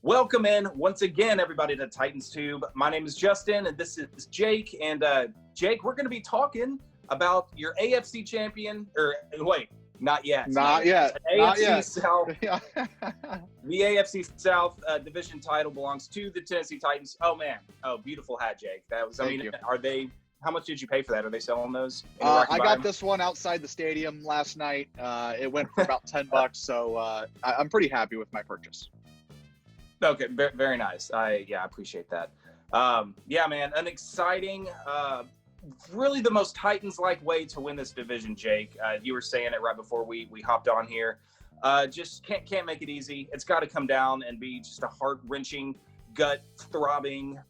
Welcome in once again, everybody, to Titans Tube. My name is Justin, and this is Jake. And Jake, we're going to be talking about your AFC champion, or wait, not yet. Not yet. AFC South. The AFC South division title belongs to the Tennessee Titans. Oh man, beautiful hat, Jake. That was. Thank you. Are they? How much did you pay for that? Are they selling those? I got this one outside the stadium last night. It went for about $10, so I'm pretty happy with my purchase. Okay, very nice. I appreciate that. Yeah, man, an exciting, really the most Titans-like way to win this division, Jake. You were saying it right before we hopped on here. Just can't make it easy. It's got to come down and be just a heart-wrenching, gut-throbbing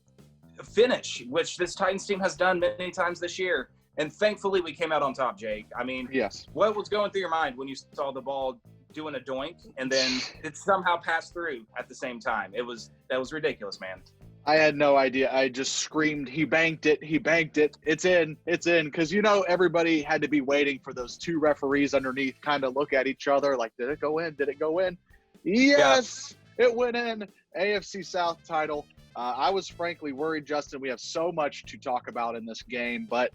finish, which this Titans team has done many times this year. And thankfully, we came out on top, Jake. I mean, yes. What was going through your mind when you saw the ball doing a doink and then it somehow passed through at the same time? That was ridiculous, man. I had no idea. I just screamed, he banked it, it's in, because everybody had to be waiting for those two referees underneath kind of look at each other like, did it go in? Yes, yeah. It went in. AFC South title. I was frankly worried, Justin. We have so much to talk about in this game, but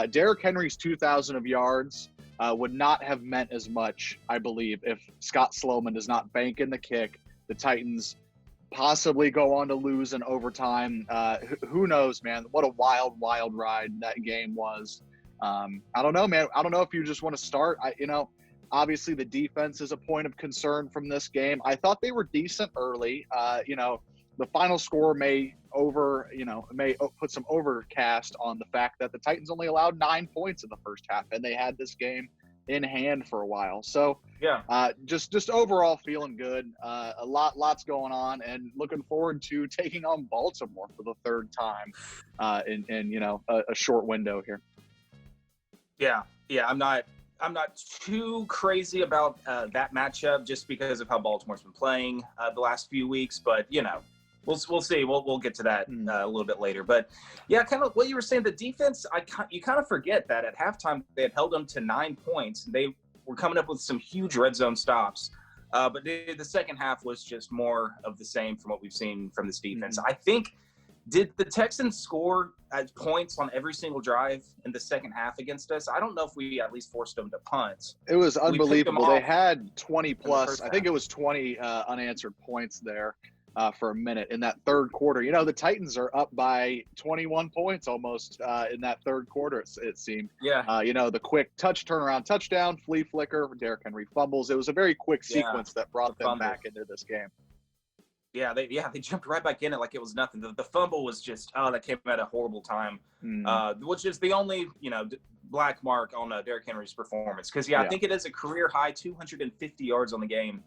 Derrick Henry's 2,000 of yards would not have meant as much, I believe, if Scott Sloman does not bank in the kick. The Titans possibly go on to lose in overtime. Who knows, man? What a wild ride that game was. I don't know, man. I don't know if you just want to start. Obviously the defense is a point of concern from this game. I thought they were decent early. The final score may put some overcast on the fact that the Titans only allowed 9 points in the first half, and they had this game in hand for a while. So yeah, just overall feeling good. Lots going on, and looking forward to taking on Baltimore for the third time in a short window here. Yeah, I'm not too crazy about that matchup just because of how Baltimore's been playing the last few weeks, but We'll see. We'll get to that a little bit later. But, yeah, kind of what you were saying, the defense, you kind of forget that at halftime they had held them to 9 points. They were coming up with some huge red zone stops. But the second half was just more of the same from what we've seen from this defense. I think, did the Texans score points on every single drive in the second half against us? I don't know if we at least forced them to punt. It was unbelievable. They had 20-plus. I think it was 20 unanswered points there. For a minute in that third quarter. The Titans are up by 21 points almost in that third quarter, it seemed. Yeah. The quick turnaround touchdown, flea flicker, Derrick Henry fumbles. It was a very quick sequence that brought them back into this game. Yeah, they jumped right back in it like it was nothing. The fumble was just, that came at a horrible time, which is the only, black mark on Derrick Henry's performance. Because, I think it is a career-high 250 yards on the game.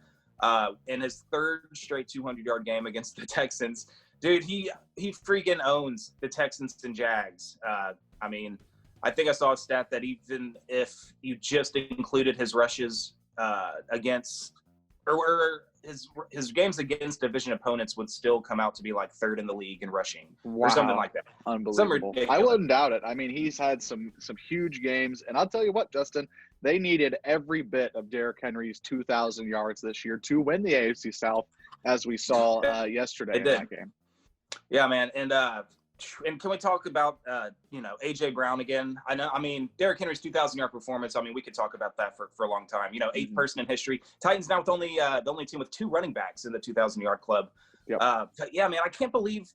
In his third straight 200-yard game against the Texans. Dude, he freaking owns the Texans and Jags. I think I saw a stat that even if you just included his rushes against or his games against division opponents would still come out to be like third in the league in rushing or something like that. Unbelievable. I wouldn't doubt it. He's had some huge games, and I'll tell you what, Justin, they needed every bit of Derrick Henry's 2,000 yards this year to win the AFC South, as we saw yesterday in that game. Yeah, man. And can we talk about, A.J. Brown again? Derrick Henry's 2,000-yard performance, we could talk about that for a long time. Eighth person in history. Titans now with the only team with two running backs in the 2,000-yard club. Yep. Yeah, man, I can't believe,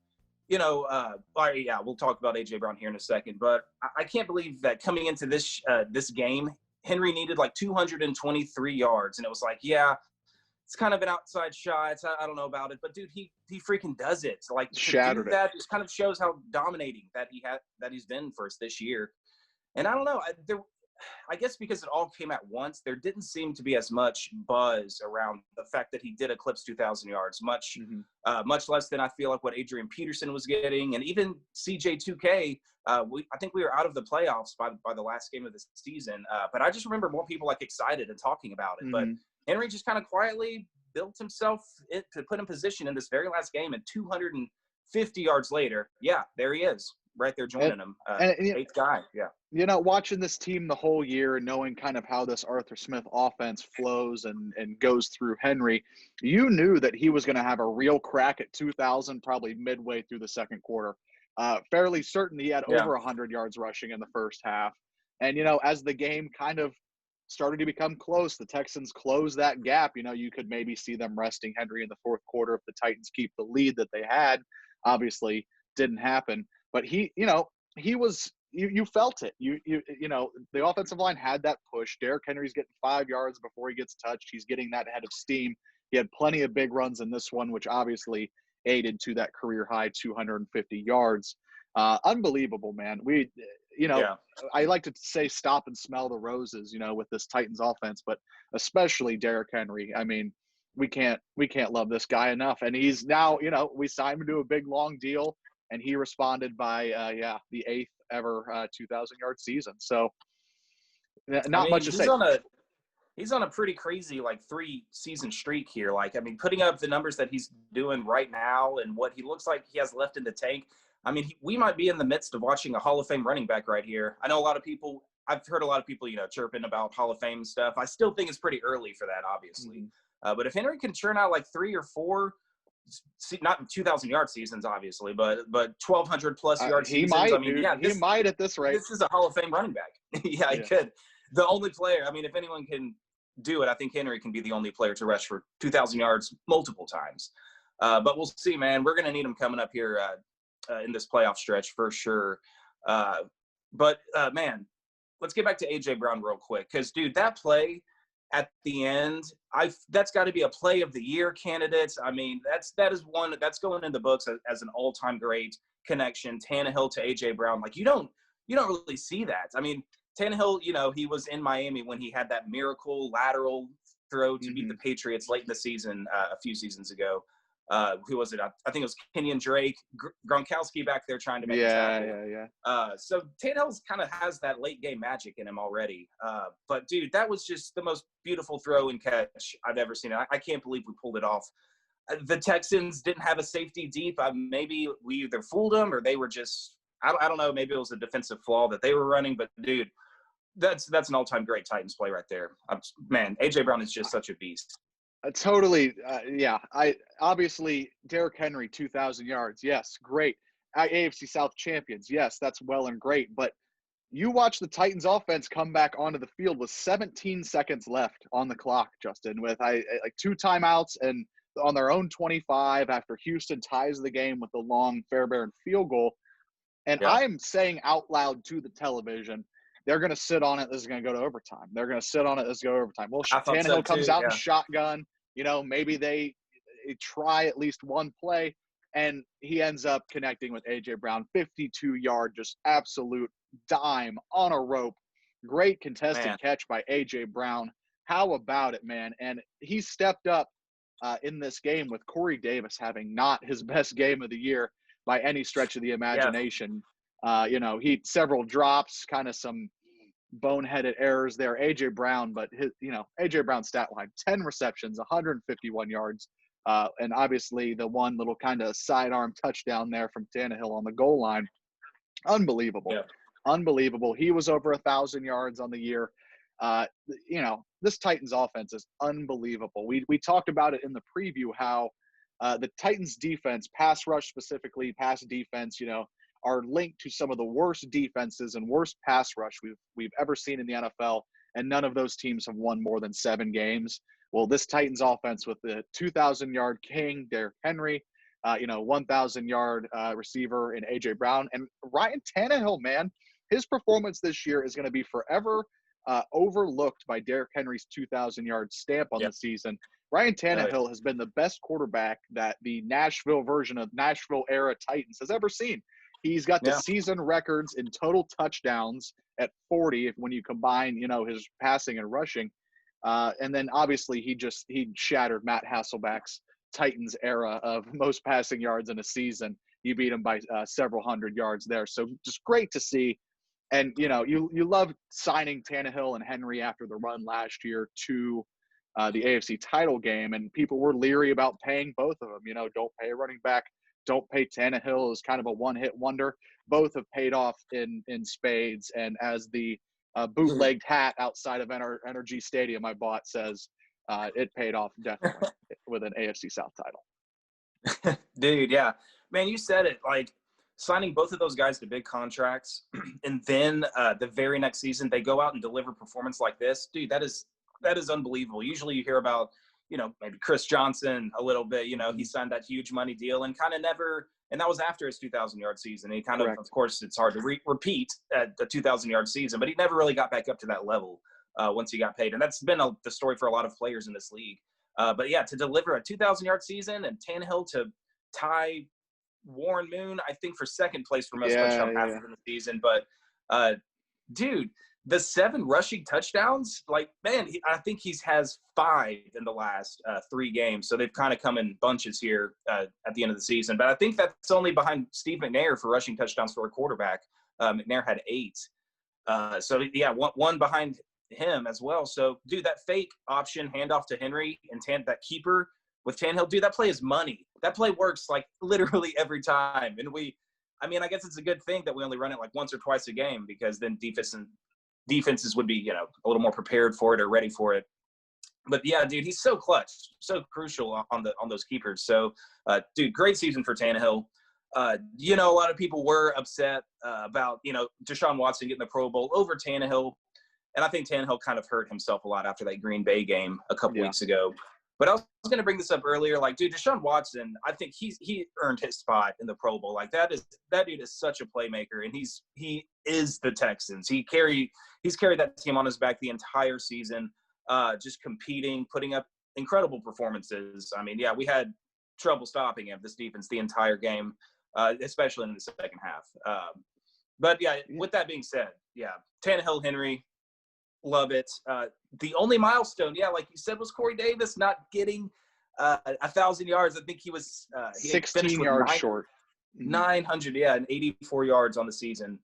we'll talk about A.J. Brown here in a second, but I can't believe that coming into this game, Henry needed like 223 yards, and it was like, it's kind of an outside shot. I don't know about it, but dude, he freaking does it. Like to do that just kind of shows how dominating that he's been for us this year. And I don't know, I guess because it all came at once, there didn't seem to be as much buzz around the fact that he did eclipse 2,000 yards, much less than I feel like what Adrian Peterson was getting, and even CJ2K. I think we were out of the playoffs by the last game of the season, but I just remember more people like excited and talking about it. But Henry just kind of quietly built himself to put in position in this very last game, and 250 yards later, there he is. right there joining him. And, Eighth guy. Yeah. watching this team the whole year and knowing kind of how this Arthur Smith offense flows and goes through Henry, you knew that he was going to have a real crack at 2,000 probably midway through the second quarter. Fairly certain he had over 100 yards rushing in the first half. And, as the game kind of started to become close, the Texans closed that gap. You could maybe see them resting Henry in the fourth quarter if the Titans keep the lead that they had. Obviously didn't happen. But he was – you felt it. The offensive line had that push. Derrick Henry's getting 5 yards before he gets touched. He's getting that head of steam. He had plenty of big runs in this one, which obviously aided to that career high 250 yards. Unbelievable, man. I like to say stop and smell the roses, with this Titans offense, but especially Derrick Henry. I mean, we can't love this guy enough. And he's now, we signed him to a big long deal, and he responded by the 8th ever 2,000-yard season. So not much to say. He's on a pretty crazy 3-season streak here. Putting up the numbers that he's doing right now and what he looks like he has left in the tank. We might be in the midst of watching a Hall of Fame running back right here. I know I've heard a lot of people, chirping about Hall of Fame stuff. I still think it's pretty early for that, obviously. Mm-hmm. But if Henry can churn out 3 or 4, not 2,000-yard seasons, obviously, but 1,200 plus yard seasons. He might at this rate. This is a Hall of Fame running back. He could. The only player. If anyone can do it, I think Henry can be the only player to rush for 2,000 yards multiple times. But we'll see, man. We're going to need him coming up here in this playoff stretch for sure. But man, let's get back to A.J. Brown real quick, because, dude, that play at the end, that's got to be a play of the year candidate. That is one that's going in the books as an all-time great connection. Tannehill to A.J. Brown, you don't really see that. Tannehill, he was in Miami when he had that miracle lateral throw to beat the Patriots late in the season a few seasons ago. Who was it? I think it was Kenyon Drake, Gronkowski back there trying to make a tackle. So Tannehill kind of has that late game magic in him already. But dude, that was just the most beautiful throw and catch I've ever seen. I can't believe we pulled it off. The Texans didn't have a safety deep. Maybe we either fooled them or they were just, I don't know. Maybe it was a defensive flaw that they were running. But dude, that's an all-time great Titans play right there. Man, A.J. Brown is just such a beast. Totally. Obviously, Derrick Henry, 2,000 yards. Yes, great. AFC South champions. Yes, that's well and great. But you watch the Titans offense come back onto the field with 17 seconds left on the clock, Justin, with 2 timeouts and on their own 25 after Houston ties the game with the long Fairbairn field goal. And I'm saying out loud to the television, they're going to sit on it. This is going to go to overtime. They're going to sit on it. This is going to go to overtime. Well, Tannehill comes out in shotgun. Maybe they try at least one play, and he ends up connecting with A.J. Brown, 52-yard, just absolute dime on a rope. Great contested catch by A.J. Brown. How about it, man? And he stepped up in this game with Corey Davis having not his best game of the year by any stretch of the imagination. He several drops, kind of some boneheaded errors there. A.J. Brown, but A.J. Brown's stat line, 10 receptions, 151 yards, and obviously the one little kind of sidearm touchdown there from Tannehill on the goal line. Unbelievable. Yeah. Unbelievable. He was over 1,000 yards on the year. This Titans offense is unbelievable. We talked about it in the preview, how the Titans defense, pass rush specifically, pass defense, are linked to some of the worst defenses and worst pass rush we've ever seen in the NFL, and none of those teams have won more than 7 games. Well, this Titans offense with the 2,000-yard king, Derrick Henry, 1,000-yard receiver in A.J. Brown, and Ryan Tannehill, man, his performance this year is going to be forever overlooked by Derrick Henry's 2,000-yard stamp on the season. Ryan Tannehill has been the best quarterback that the Nashville version of Nashville-era Titans has ever seen. He's got the season records in total touchdowns at 40 when you combine, his passing and rushing. And then obviously he shattered Matt Hasselbeck's Titans era of most passing yards in a season. You beat him by several hundred yards there. So just great to see. And, you love signing Tannehill and Henry after the run last year to the AFC title game. And people were leery about paying both of them. Don't pay a running back don't pay Tannehill as kind of a one-hit wonder. Both have paid off in spades. And as the bootlegged hat outside of Energy Stadium I bought says, it paid off definitely with an AFC South title. Dude, yeah. Man, you said it. Like, signing both of those guys to big contracts, and then the very next season they go out and deliver performance like this. Dude, that is unbelievable. Usually you hear about, maybe Chris Johnson a little bit. He signed that huge money deal and kind of never – and that was after his 2,000-yard season. He kind of course, it's hard to repeat at the 2,000-yard season, but he never really got back up to that level once he got paid. And that's been the story for a lot of players in this league. But, yeah, to deliver a 2,000-yard season and Tannehill to tie Warren Moon, I think, for second place for most touchdown passes in the season. But, dude, the 7 rushing touchdowns, like, man, I think he has 5 in the last 3 games. So they've kind of come in bunches here at the end of the season. But I think that's only behind Steve McNair for rushing touchdowns for a quarterback. McNair had 8. So, yeah, one behind him as well. So, dude, that fake option handoff to Henry and that keeper with Tannehill, dude, that play is money. That play works, like, literally every time. And I guess it's a good thing that we only run it, like, once or twice a game, because then defenses would be, a little more prepared for it or ready for it. But, yeah, dude, he's so clutch, so crucial on those keepers. So, dude, great season for Tannehill. A lot of people were upset about, Deshaun Watson getting the Pro Bowl over Tannehill. And I think Tannehill kind of hurt himself a lot after that Green Bay game a couple weeks ago. But I was going to bring this up earlier. Like, dude, Deshaun Watson, I think he earned his spot in the Pro Bowl. Like, that dude is such a playmaker, and he is the Texans. He's carried that team on his back the entire season, just competing, putting up incredible performances. I mean, yeah, we had trouble stopping him, this defense, the entire game, especially in the second half. But, yeah, with that being said, yeah, Tannehill, Henry, love it. The only milestone, yeah, like you said, was Corey Davis not getting 1,000 yards. I think he was 16 yards short. 900, and 84 yards on the season.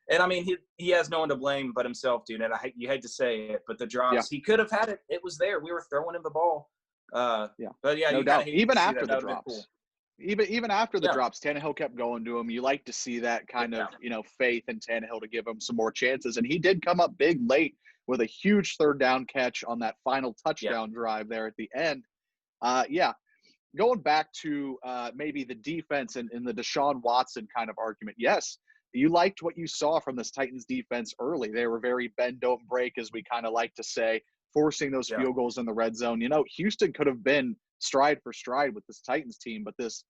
And, I mean, he has no one to blame but himself, dude. And you hate to say it, but the drops, he could have had it. It was there. We were throwing him the ball. But, yeah, no doubt. Even after the drops. Cool. Even after the drops, Tannehill kept going to him. You like to see that kind of, faith in Tannehill to give him some more chances. And he did come up big late with a huge third down catch on that final touchdown drive there at the end. Going back to maybe the defense and the Deshaun Watson kind of argument. Yes, you liked what you saw from this Titans defense early. They were very bend, don't break, as we kind of like to say, forcing those field goals in the red zone. Houston could have been stride for stride with this Titans team, but this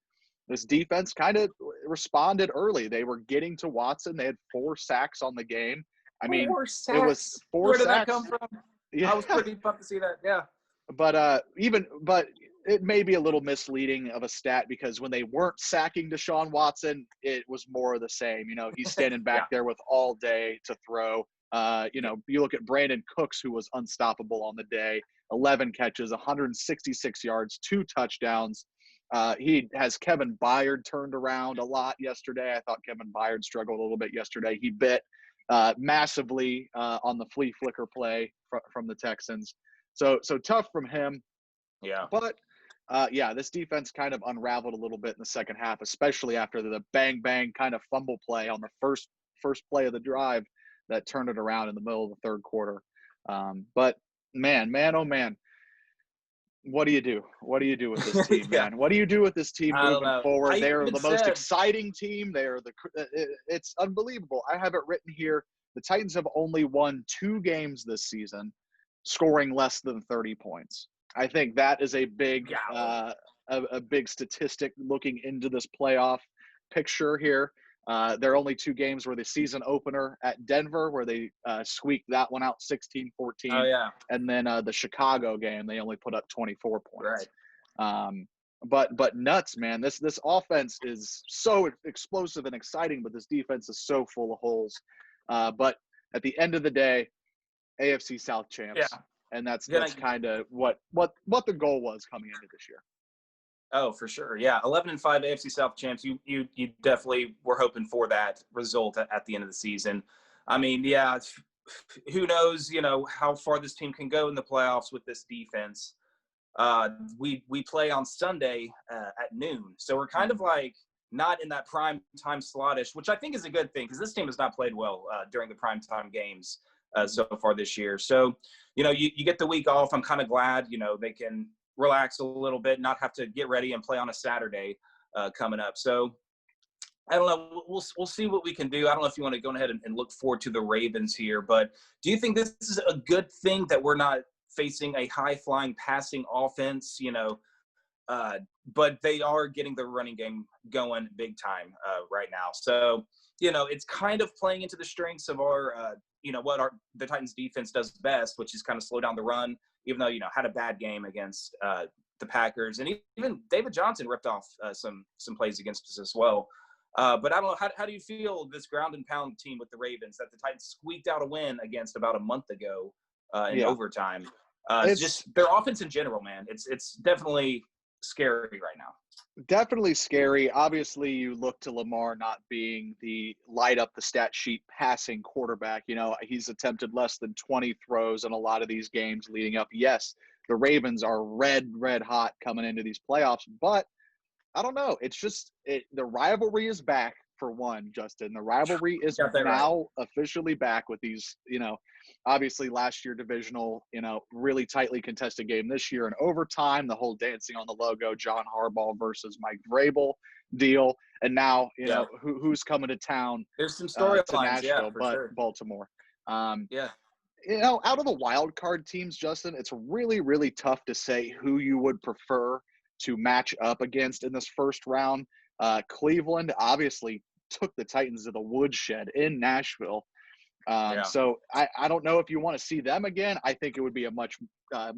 defense kind of responded early. They were getting to Watson. They had 4 sacks on the game. I mean, 4 sacks. It was 4 Where sacks. did that come from? Yeah. I was pretty pumped to see that. Yeah. But it may be a little misleading of a stat, because when they weren't sacking Deshaun Watson, it was more of the same. He's standing back there with all day to throw. You look at Brandon Cooks, who was unstoppable on the day, 11 catches, 166 yards, 2 touchdowns. He has Kevin Byard turned around a lot yesterday. I thought Kevin Byard struggled a little bit yesterday. He bit massively on the flea flicker play from the Texans. So tough from him. Yeah. But, this defense kind of unraveled a little bit in the second half, especially after the bang kind of fumble play on the first play of the drive that turned it around in the middle of the third quarter. But, man, oh, man. What do you do? What do you do with this team, man? What do you do with this team moving forward? They are the most exciting team. It's unbelievable. I have it written here. The Titans have only won 2 games this season, scoring less than 30 points. I think that is a big statistic looking into this playoff picture here. There are only 2 games where the season opener at Denver, where they squeaked that one out 16-14. Oh, yeah. And then the Chicago game, they only put up 24 points. Right. But nuts, man. This offense is so explosive and exciting, but this defense is so full of holes. But at the end of the day, AFC South champs. Yeah. And that's kind of what the goal was coming into this year. Oh, for sure. Yeah. 11-5 AFC South champs. You definitely were hoping for that result at the end of the season. I mean, yeah, who knows, how far this team can go in the playoffs with this defense. We play on Sunday at noon. So we're kind of like, not in that prime time slottish, which I think is a good thing because this team has not played well during the prime time games so far this year. So, you get the week off. I'm kind of glad, they can relax a little bit, not have to get ready and play on a Saturday coming up. So I don't know. We'll see what we can do. I don't know if you want to go ahead and look forward to the Ravens here, but do you think this is a good thing that we're not facing a high-flying passing offense, but they are getting the running game going big time right now. So, it's kind of playing into the strengths of our, what the Titans defense does best, which is kind of slow down the run, even though, had a bad game against the Packers. And even David Johnson ripped off some plays against us as well. But I don't know, how do you feel this ground and pound team with the Ravens that the Titans squeaked out a win against about a month ago in overtime? It's just their offense in general, man. It's definitely scary right now. Definitely scary. Obviously, you look to Lamar not being the light up the stat sheet passing quarterback. He's attempted less than 20 throws in a lot of these games leading up. Yes, the Ravens are red hot coming into these playoffs, but I don't know. It's just the rivalry is back for one, Justin. The rivalry is now officially back with these, obviously last year divisional, really tightly contested game this year in overtime, the whole dancing on the logo, John Harbaugh versus Mike Vrabel deal. And now, who's coming to town? There's some storylines, to Nashville, but sure. Baltimore. Yeah. Out of the wild card teams, Justin, it's really, really tough to say who you would prefer to match up against in this first round. Cleveland obviously took the Titans to the woodshed in Nashville. So I don't know if you want to see them again. I think it would be a much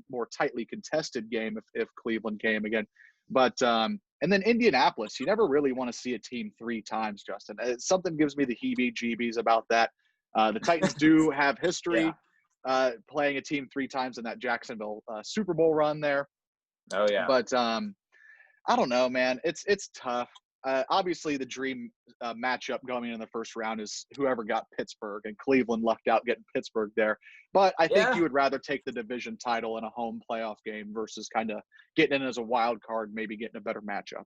more tightly contested game if Cleveland came again. But and then Indianapolis, you never really want to see a team 3 times, Justin. Something gives me the heebie-jeebies about that. The Titans do have history playing a team 3 times in that Jacksonville Super Bowl run there. Oh, yeah. But I don't know, man. It's tough. Obviously, the dream matchup going in the first round is whoever got Pittsburgh, and Cleveland lucked out getting Pittsburgh there. But I think you would rather take the division title in a home playoff game versus kind of getting in as a wild card, maybe getting a better matchup.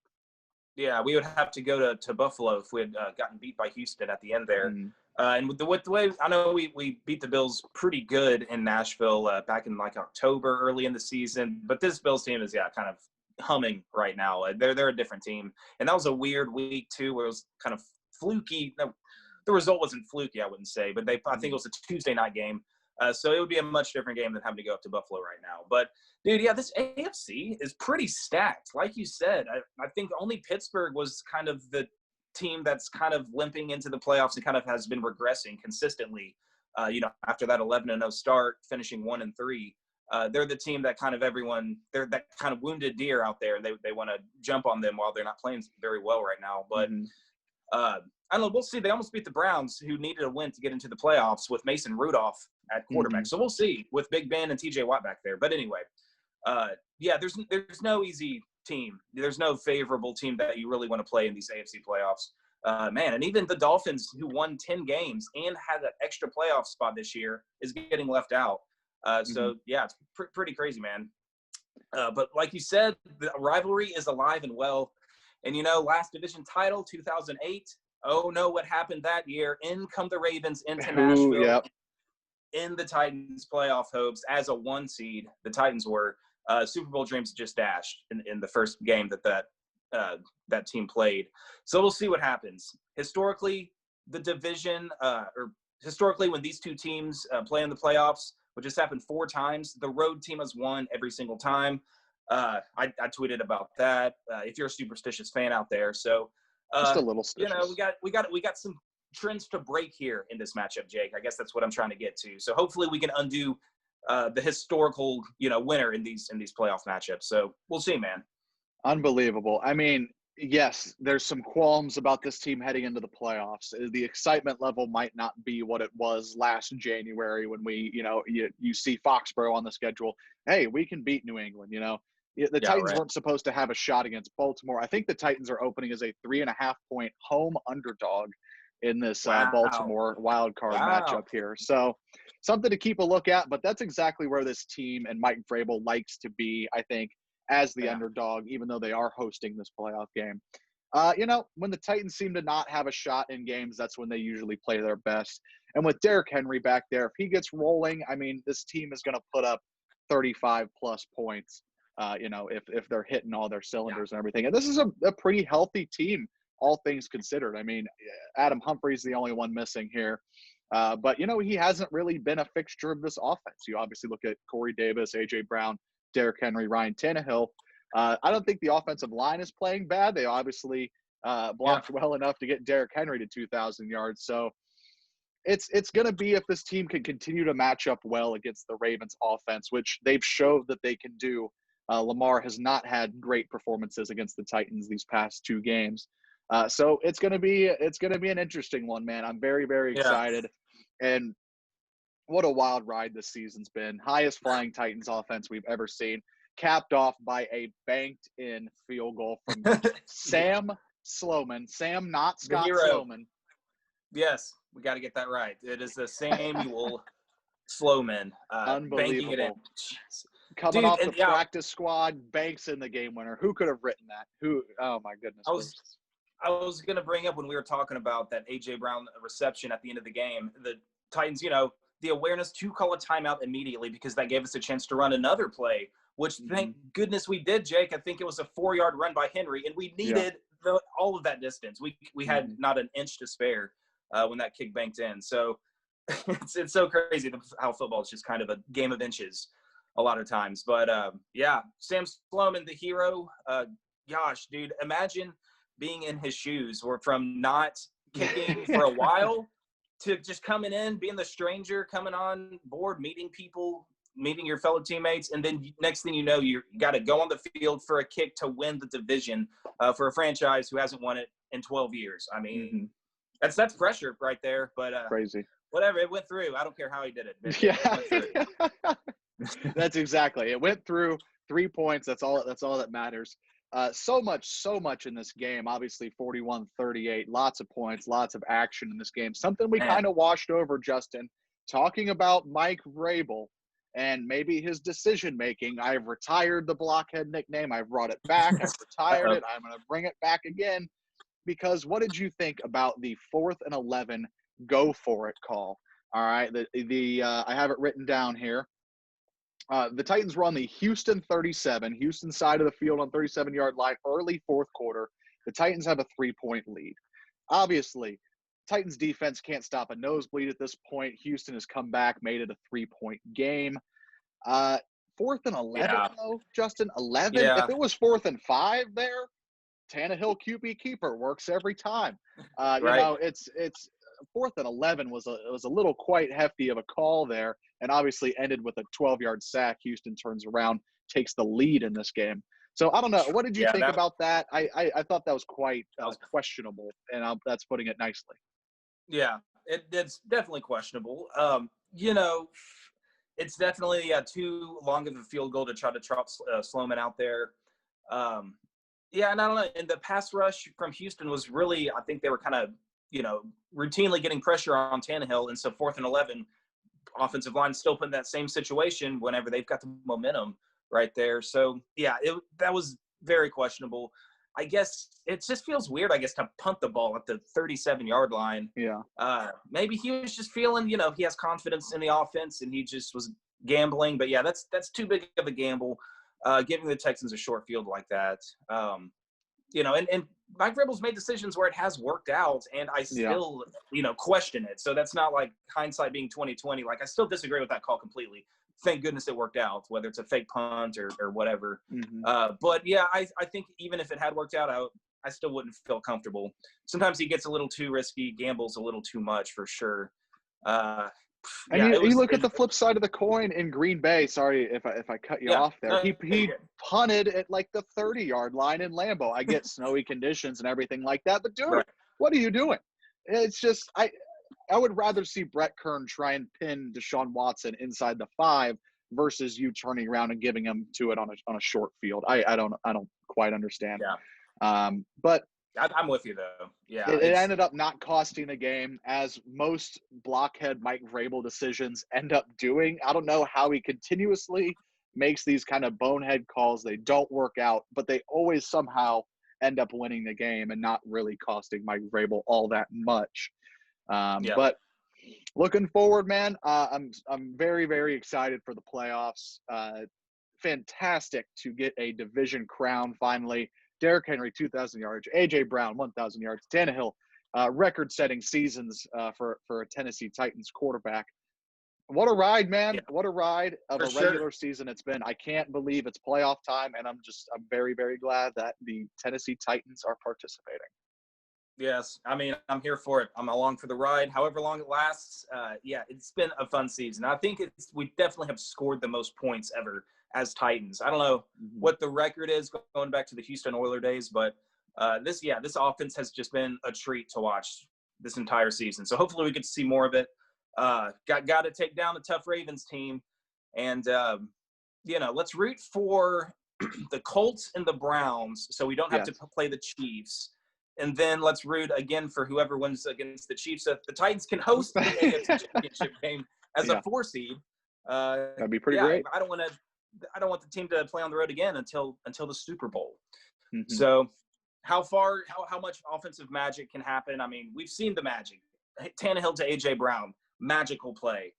Yeah, we would have to go to Buffalo if we had gotten beat by Houston at the end there. And with the way I know we beat the Bills pretty good in Nashville back in like October, early in the season. But this Bills team is kind of humming right now. They're a different team, and that was a weird week too, where it was kind of fluky. No, the result wasn't fluky, I wouldn't say, but I think it was a Tuesday night game. So it would be a much different game than having to go up to Buffalo right now. But, dude, this AFC is pretty stacked. Like you said, I think only Pittsburgh was kind of the team that's kind of limping into the playoffs and kind of has been regressing consistently, after that 11-0 start, finishing 1-3. They're the team that kind of they're that kind of wounded deer out there. They want to jump on them while they're not playing very well right now. But I don't know. We'll see. They almost beat the Browns, who needed a win to get into the playoffs with Mason Rudolph at quarterback. So we'll see with Big Ben and TJ Watt back there. But anyway, there's no easy team. There's no favorable team that you really want to play in these AFC playoffs. And even the Dolphins, who won 10 games and had an extra playoff spot this year, is getting left out. So, it's pretty crazy, man. But like you said, the rivalry is alive and well. And, last division title, 2008. Oh, no, what happened that year? In come the Ravens into Nashville in the Titans' playoff hopes as a 1 seed. The Titans were. Super Bowl dreams just dashed in the first game that team played. So we'll see what happens. Historically, the division historically when these two teams play in the playoffs, which has happened 4 times, the road team has won every single time. I tweeted about that. If you're a superstitious fan out there, so just a little stitious. we got some trends to break here in this matchup, Jake. I guess that's what I'm trying to get to. So hopefully we can undo the historical winner in these playoff matchups. So we'll see, man. Unbelievable. I mean, yes, there's some qualms about this team heading into the playoffs. The excitement level might not be what it was last January when we, you see Foxborough on the schedule. Hey, we can beat New England, The Titans weren't supposed to have a shot against Baltimore. I think the Titans are opening as a 3.5-point home underdog in this Baltimore wild card matchup here. So something to keep a look at, but that's exactly where this team and Mike Vrabel likes to be, I think, as the underdog, even though they are hosting this playoff game. When the Titans seem to not have a shot in games, that's when they usually play their best. And with Derrick Henry back there, if he gets rolling, I mean, this team is going to put up 35 plus points, if they're hitting all their cylinders and everything. And this is a pretty healthy team, all things considered. I mean, Adam Humphries the only one missing here. But he hasn't really been a fixture of this offense. You obviously look at Corey Davis, A.J. Brown, Derrick Henry, Ryan Tannehill. I don't think the offensive line is playing bad. They obviously blocked well enough to get Derrick Henry to 2,000 yards. So it's going to be if this team can continue to match up well against the Ravens offense, which they've showed that they can do. Lamar has not had great performances against the Titans these past 2 games. So it's going to be an interesting one, man. I'm very, very excited. And what a wild ride this season's been. Highest flying Titans offense we've ever seen, capped off by a banked-in field goal from Sam Sloman. Sam, not Scott Sloman. Yes, we got to get that right. It is the Samuel Sloman. Unbelievable. Banking it in. Coming off the practice squad, banks in the game winner. Who could have written that? Oh, my goodness. I was going to bring up when we were talking about that A.J. Brown reception at the end of the game, the Titans, the awareness to call a timeout immediately because that gave us a chance to run another play, which thank goodness we did, Jake. I think it was a 4-yard run by Henry, and we needed all of that distance. We had not an inch to spare when that kick banked in. So it's so crazy how football is just kind of a game of inches a lot of times. But, Sam Sloman, the hero, gosh, dude, imagine being in his shoes or from not kicking for a while to just coming in, being the stranger, coming on board, meeting people, meeting your fellow teammates, and then next thing you know, you got to go on the field for a kick to win the division for a franchise who hasn't won it in 12 years. I mean, that's pressure right there. But crazy. Whatever, it went through. I don't care how he did it. It went through. That's exactly. It went through. 3 points. That's all that matters. So much in this game. Obviously, 41-38. Lots of points, lots of action in this game. Something we kind of washed over, Justin. Talking about Mike Vrabel and maybe his decision-making. I've retired the blockhead nickname. I've brought it back. I've retired it. I'm going to bring it back again. Because what did you think about the 4th and 11 go for it call? All right. I have it written down here. The Titans were on the Houston side of the field on 37-yard line, early 4th quarter. The Titans have a 3-point lead. Obviously, Titans defense can't stop a nosebleed at this point. Houston has come back, made it a 3-point game. 4th and 11, though, Justin, 11. If it was 4th and 5 there, Tannehill QB keeper works every time. It's 4th and 11 was a little quite hefty of a call there, and obviously ended with a 12-yard sack. Houston turns around, takes the lead in this game. So I don't know. What did you think about that? I thought that was quite questionable, and that's putting it nicely. Yeah, it's definitely questionable. It's definitely too long of a field goal to try to trot Sloman out there. And I don't know. And the pass rush from Houston was really, I think they were kind of, routinely getting pressure on Tannehill. And so 4th and 11, offensive line still put in that same situation whenever they've got the momentum right there. So, that was very questionable. I guess it just feels weird, to punt the ball at the 37-yard line. Yeah. Maybe he was just feeling, he has confidence in the offense and he just was gambling. But, that's too big of a gamble, giving the Texans a short field like that. And Mike Vrabel's made decisions where it has worked out, and I still, question it. So that's not like hindsight being 20/20. Like, I still disagree with that call completely. Thank goodness it worked out, whether it's a fake punt or whatever. But I think even if it had worked out, I still wouldn't feel comfortable. Sometimes he gets a little too risky, gambles a little too much for sure. You look at the flip side of the coin in Green Bay. Sorry if I cut you off there. He punted at like the 30-yard line in Lambeau. I get snowy conditions and everything like that, but dude, what are you doing? It's just I would rather see Brett Kern try and pin Deshaun Watson inside the 5 versus you turning around and giving him to it on a short field. I don't quite understand. But I'm with you, though. Yeah, it ended up not costing the game, as most blockhead Mike Vrabel decisions end up doing. I don't know how he continuously makes these kind of bonehead calls. They don't work out, but they always somehow end up winning the game and not really costing Mike Vrabel all that much. Yeah. But looking forward, man, I'm very, very excited for the playoffs. Fantastic to get a division crown finally. Derrick Henry, 2,000 yards. A.J. Brown, 1,000 yards. Tannehill, record-setting seasons for a Tennessee Titans quarterback. What a ride, man. Yeah. What a ride of For a regular season it's been. I can't believe it's playoff time, and I'm very, very glad that the Tennessee Titans are participating. Yes. I mean, I'm here for it. I'm along for the ride, however long it lasts. Yeah, it's been a fun season. I think we definitely have scored the most points ever as Titans. I don't know what the record is going back to the Houston Oilers days, but this offense has just been a treat to watch this entire season. So hopefully we get to see more of it. Got to take down the tough Ravens team, and let's root for the Colts and the Browns, so we don't have to play the Chiefs. And then let's root again for whoever wins against the Chiefs. So the Titans can host the AFC Championship game as a 4 seed. That'd be pretty great. I don't want the team to play on the road again until the Super Bowl. Mm-hmm. So how much offensive magic can happen? I mean, we've seen the magic. Tannehill to A.J. Brown, magical play.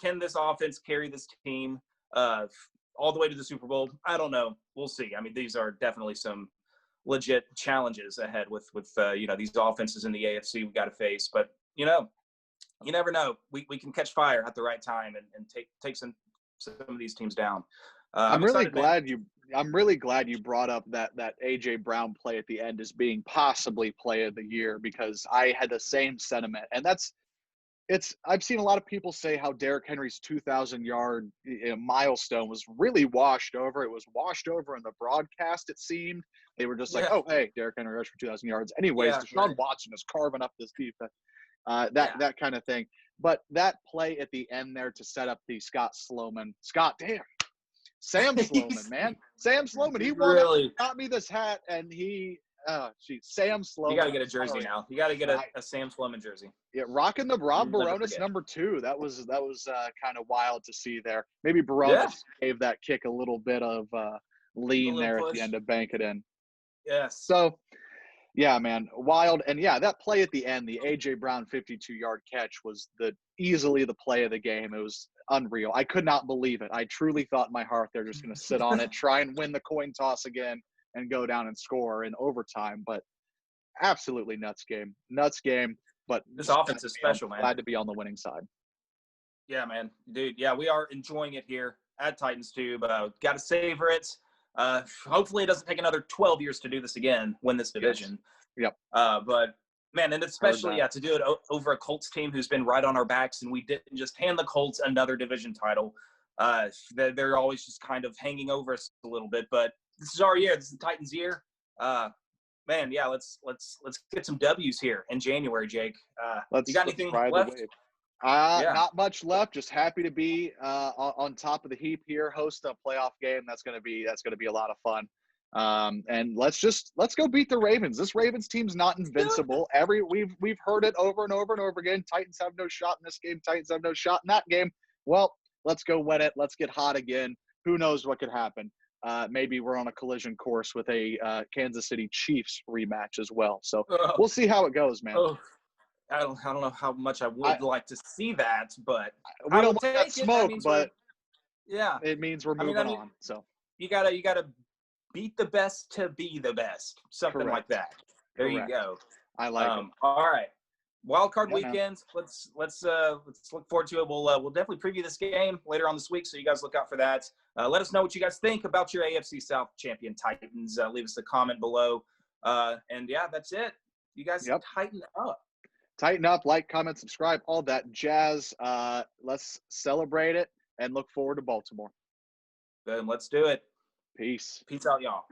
Can this offense carry this team all the way to the Super Bowl? I don't know. We'll see. I mean, these are definitely some legit challenges ahead with these offenses in the AFC we got to face. But you never know. We can catch fire at the right time and take some of these teams down. I'm really glad you brought up that A.J. Brown play at the end as being possibly play of the year, because I had the same sentiment. And I've seen a lot of people say how Derrick Henry's 2,000-yard milestone was really washed over. It was washed over in the broadcast, it seemed. They were just like, oh, hey, Derrick Henry rushed for 2,000 yards. Anyways, Deshaun Watson is carving up this defense, that kind of thing. But that play at the end there to set up the Sam Sloman, man. Sam Sloman, he really got me this hat, and Sam Sloman. You got to get a jersey now. You got to get a Sam Sloman jersey. Yeah, rocking the Rob Baronis number 2. That was kind of wild to see there. Maybe Baronis gave that kick a little bit of lean there push at the end to bank it in. Yes. So, yeah, man, wild. And yeah, that play at the end, the A.J. Brown 52-yard catch was easily the play of the game. It was unreal. I could not believe it. I truly thought in my heart they're just going to sit on it, try and win the coin toss again, and go down and score in overtime. But absolutely nuts game. But this offense is special, man. Glad to be on the winning side. Yeah, man. Dude, yeah, we are enjoying it here at Titans Tube. Got to savor it. Hopefully it doesn't take another 12 years to do this again, win this division. Yep. But, man, and especially, to do it over a Colts team who's been right on our backs, and we didn't just hand the Colts another division title. They're always just kind of hanging over us a little bit. But this is our year. This is the Titans' year. Man, yeah, let's get some W's here in January, Jake. You got anything left? Not much left. Just happy to be on top of the heap here, host a playoff game. That's gonna be a lot of fun. And let's go beat the Ravens. This Ravens team's not invincible. We've heard it over and over and over again. Titans have no shot in this game. Titans have no shot in that game. Well, let's go win it. Let's get hot again. Who knows what could happen? Maybe we're on a collision course with a Kansas City Chiefs rematch as well. So we'll see how it goes, man. I don't know how much I would like to see that, but we don't want that smoke. But yeah, it means we're moving on. So you gotta beat the best to be the best, something like that. There you go. I like it. All right, wild card weekend. Let's look forward to it. We'll definitely preview this game later on this week, so you guys look out for that. Let us know what you guys think about your AFC South champion Titans. Leave us a comment below. And yeah, that's it. You guys tighten up. Tighten up, like, comment, subscribe, all that jazz. Let's celebrate it and look forward to Baltimore. Then let's do it. Peace. Peace out, y'all.